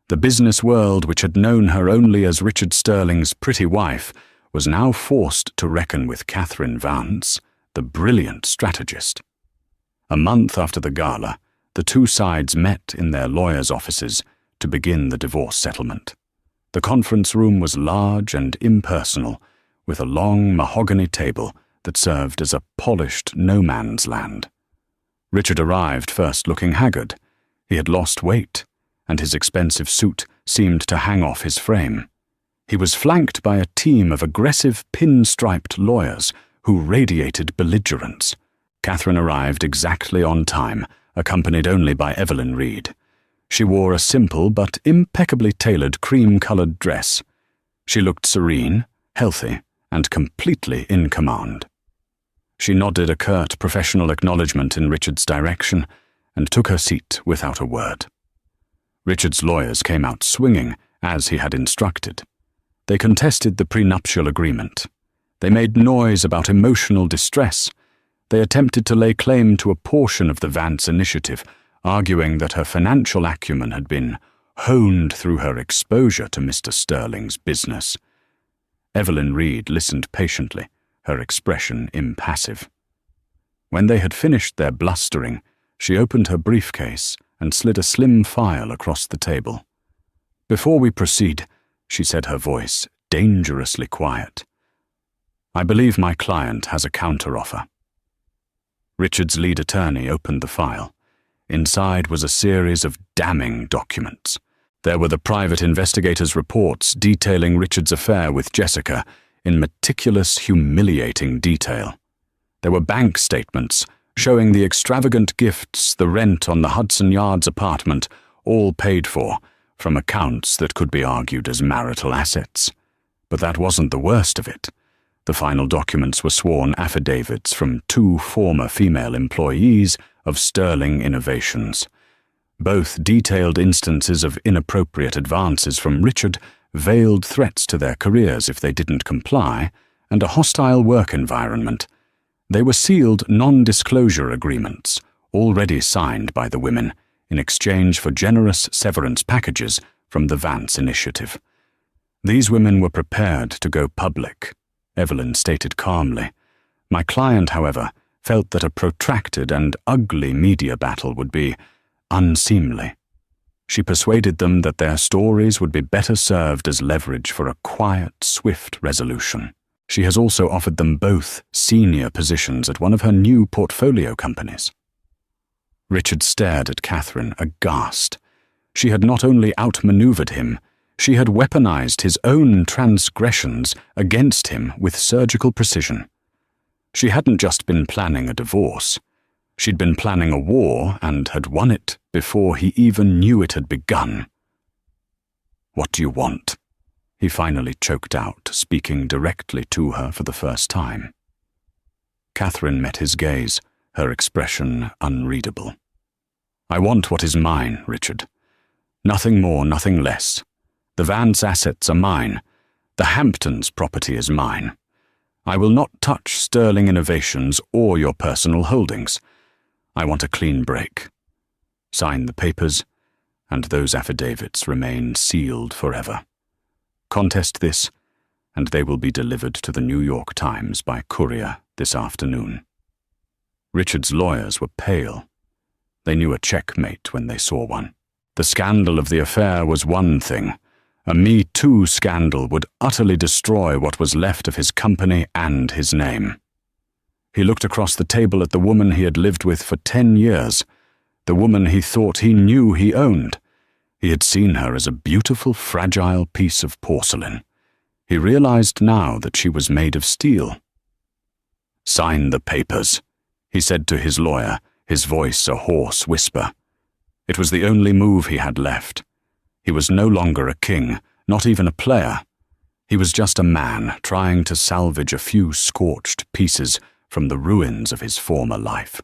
The business world, which had known her only as Richard Sterling's pretty wife, was now forced to reckon with Catherine Vance, the brilliant strategist. A month after the gala, the 2 sides met in their lawyers' offices to begin the divorce settlement. The conference room was large and impersonal, with a long mahogany table that served as a polished no-man's land. Richard arrived first looking haggard. He had lost weight, and his expensive suit seemed to hang off his frame. He was flanked by a team of aggressive, pin-striped lawyers who radiated belligerence. Catherine arrived exactly on time, accompanied only by Evelyn Reed. She wore a simple but impeccably tailored cream-colored dress. She looked serene, healthy, and completely in command. She nodded a curt professional acknowledgement in Richard's direction and took her seat without a word. Richard's lawyers came out swinging, as he had instructed. They contested the prenuptial agreement. They made noise about emotional distress. They attempted to lay claim to a portion of the Vance Initiative, arguing that her financial acumen had been honed through her exposure to Mr. Sterling's business. Evelyn Reed listened patiently, her expression impassive. When they had finished their blustering, she opened her briefcase and slid a slim file across the table. "Before we proceed," she said, her voice dangerously quiet, "I believe my client has a counteroffer." Richard's lead attorney opened the file. Inside was a series of damning documents. There were the private investigators' reports detailing Richard's affair with Jessica in meticulous, humiliating detail. There were bank statements showing the extravagant gifts, the rent on the Hudson Yards apartment, all paid for, from accounts that could be argued as marital assets. But that wasn't the worst of it. The final documents were sworn affidavits from 2 former female employees of Sterling Innovations. Both detailed instances of inappropriate advances from Richard, veiled threats to their careers if they didn't comply, and a hostile work environment. They were sealed non-disclosure agreements, already signed by the women, in exchange for generous severance packages from the Vance Initiative. These women were prepared to go public, Evelyn stated calmly. My client, however, felt that a protracted and ugly media battle would be unseemly. She persuaded them that their stories would be better served as leverage for a quiet, swift resolution. She has also offered them both senior positions at one of her new portfolio companies. Richard stared at Catherine, aghast. She had not only outmaneuvered him, she had weaponized his own transgressions against him with surgical precision. She hadn't just been planning a divorce. She'd been planning a war and had won it before he even knew it had begun. "What do you want?" he finally choked out, speaking directly to her for the first time. Catherine met his gaze, her expression unreadable. "I want what is mine, Richard. Nothing more, nothing less. The Vance assets are mine. The Hamptons property is mine. I will not touch Sterling Innovations or your personal holdings. I want a clean break. Sign the papers, and those affidavits remain sealed forever. Contest this, and they will be delivered to the New York Times by courier this afternoon." Richard's lawyers were pale. They knew a checkmate when they saw one. The scandal of the affair was one thing. A Me Too scandal would utterly destroy what was left of his company and his name. He looked across the table at the woman he had lived with for 10 years, the woman he thought he knew he owned. He had seen her as a beautiful, fragile piece of porcelain. He realized now that she was made of steel. "Sign the papers," he said to his lawyer, his voice a hoarse whisper. It was the only move he had left. He was no longer a king, not even a player. He was just a man trying to salvage a few scorched pieces from the ruins of his former life.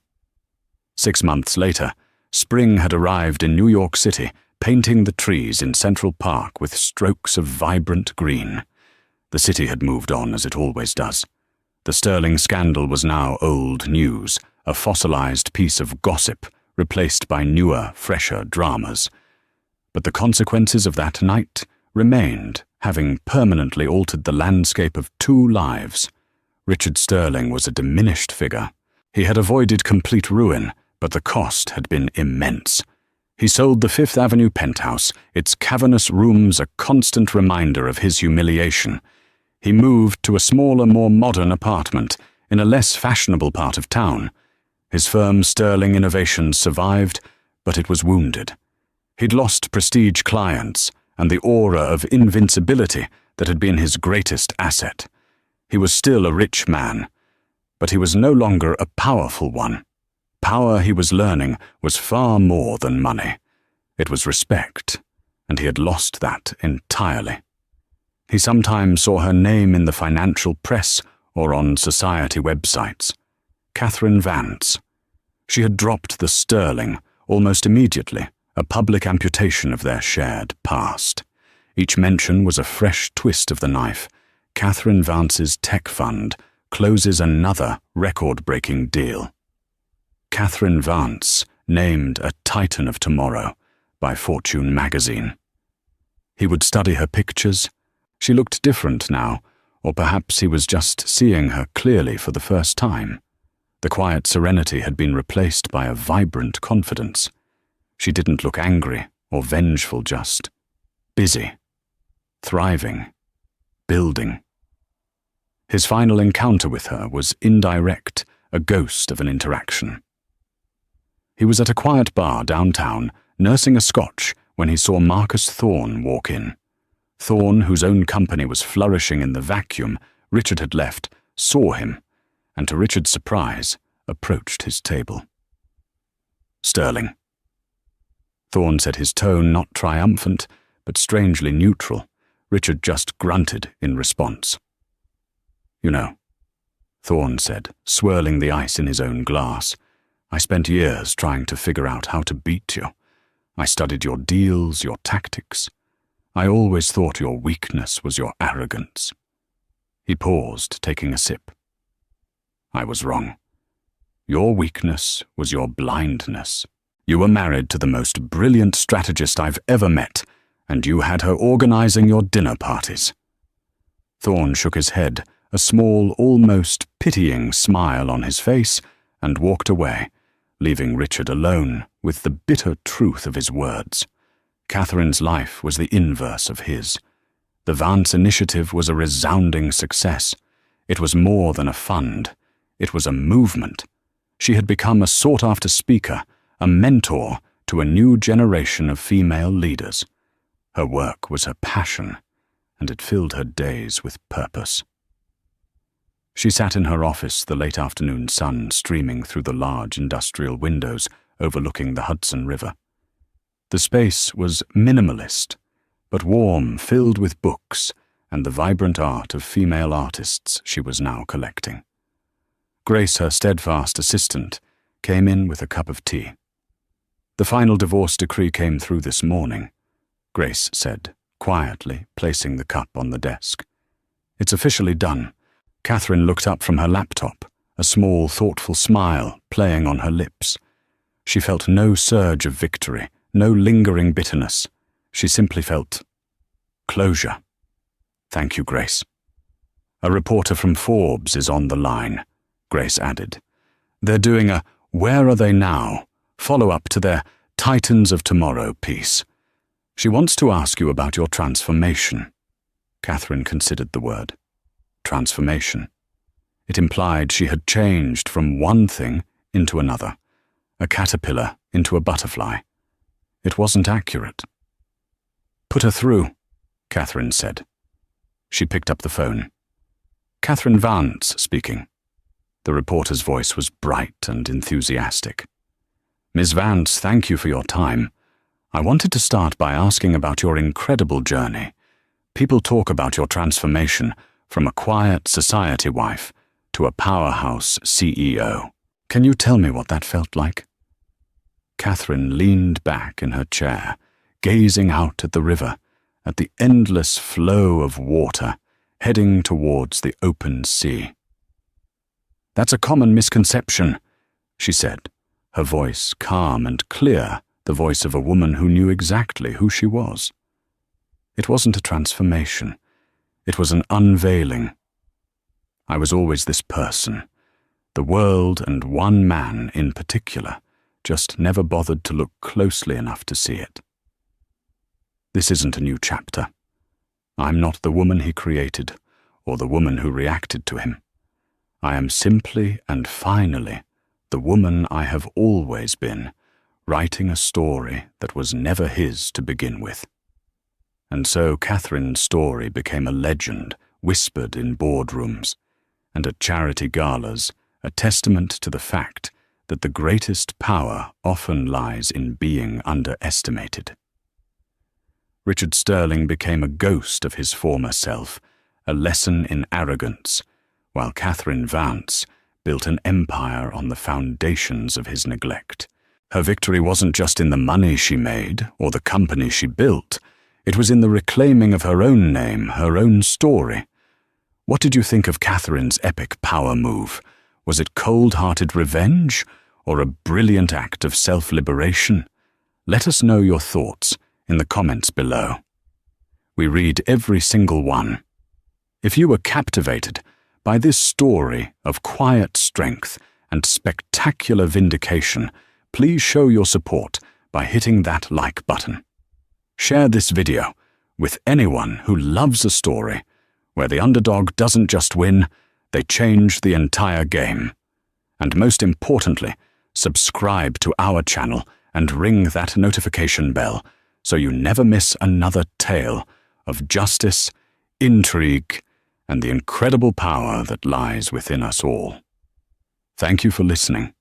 6 months later, spring had arrived in New York City, painting the trees in Central Park with strokes of vibrant green. The city had moved on as it always does. The Sterling scandal was now old news, a fossilized piece of gossip replaced by newer, fresher dramas. But the consequences of that night remained, having permanently altered the landscape of 2 lives. Richard Sterling was a diminished figure. He had avoided complete ruin, but the cost had been immense. He sold the Fifth Avenue penthouse, its cavernous rooms a constant reminder of his humiliation. He moved to a smaller, more modern apartment in a less fashionable part of town. His firm Sterling Innovations survived, but it was wounded. He'd lost prestige clients and the aura of invincibility that had been his greatest asset. He was still a rich man, but he was no longer a powerful one. Power, he was learning, was far more than money. It was respect, and he had lost that entirely. He sometimes saw her name in the financial press or on society websites. Catherine Vance. She had dropped the Sterling almost immediately, a public amputation of their shared past. Each mention was a fresh twist of the knife. Catherine Vance's tech fund closes another record-breaking deal. Catherine Vance named a Titan of Tomorrow by Fortune magazine. He would study her pictures. She looked different now, or perhaps he was just seeing her clearly for the first time. The quiet serenity had been replaced by a vibrant confidence. She didn't look angry or vengeful, just busy, thriving, building. His final encounter with her was indirect, a ghost of an interaction. He was at a quiet bar downtown, nursing a scotch, when he saw Marcus Thorne walk in. Thorne, whose own company was flourishing in the vacuum Richard had left, saw him, and to Richard's surprise, approached his table. "Sterling." Thorne said, his tone not triumphant, but strangely neutral. Richard just grunted in response. "You know," Thorne said, swirling the ice in his own glass, "I spent years trying to figure out how to beat you. I studied your deals, your tactics. I always thought your weakness was your arrogance." He paused, taking a sip. "I was wrong. Your weakness was your blindness. You were married to the most brilliant strategist I've ever met, and you had her organizing your dinner parties." Thorne shook his head, a small, almost pitying smile on his face, and walked away, leaving Richard alone with the bitter truth of his words. Catherine's life was the inverse of his. The Vance initiative was a resounding success. It was more than a fund. It was a movement. She had become a sought-after speaker, a mentor to a new generation of female leaders. Her work was her passion, and it filled her days with purpose. She sat in her office, the late afternoon sun streaming through the large industrial windows overlooking the Hudson River. The space was minimalist, but warm, filled with books and the vibrant art of female artists she was now collecting. Grace, her steadfast assistant, came in with a cup of tea. "The final divorce decree came through this morning," Grace said, quietly placing the cup on the desk. "It's officially done." Catherine looked up from her laptop, a small, thoughtful smile playing on her lips. She felt no surge of victory, no lingering bitterness. She simply felt closure. "Thank you, Grace." "A reporter from Forbes is on the line," Grace added. "They're doing a 'Where Are They Now?' follow-up to their 'Titans of Tomorrow' piece. She wants to ask you about your transformation." Catherine considered the word. Transformation. It implied she had changed from one thing into another, a caterpillar into a butterfly. It wasn't accurate. "Put her through," Catherine said. She picked up the phone. "Catherine Vance speaking." The reporter's voice was bright and enthusiastic. "Ms. Vance, thank you for your time. I wanted to start by asking about your incredible journey. People talk about your transformation from a quiet society wife to a powerhouse CEO. Can you tell me what that felt like?" Catherine leaned back in her chair, gazing out at the river, at the endless flow of water heading towards the open sea. "That's a common misconception," she said, her voice calm and clear, the voice of a woman who knew exactly who she was. It wasn't a transformation. It was an unveiling. I was always this person. The world, and one man in particular, just never bothered to look closely enough to see it. This isn't a new chapter. I'm not the woman he created, or the woman who reacted to him. I am simply and finally the woman I have always been, writing a story that was never his to begin with. And so Catherine's story became a legend, whispered in boardrooms, and at charity galas, a testament to the fact that the greatest power often lies in being underestimated. Richard Sterling became a ghost of his former self, a lesson in arrogance, while Catherine Vance built an empire on the foundations of his neglect. Her victory wasn't just in the money she made or the company she built. It was in the reclaiming of her own name, her own story. What did you think of Catherine's epic power move? Was it cold-hearted revenge or a brilliant act of self-liberation? Let us know your thoughts in the comments below. We read every single one. If you were captivated by this story of quiet strength and spectacular vindication, please show your support by hitting that like button. Share this video with anyone who loves a story where the underdog doesn't just win, they change the entire game. And most importantly, subscribe to our channel and ring that notification bell so you never miss another tale of justice, intrigue, and the incredible power that lies within us all. Thank you for listening.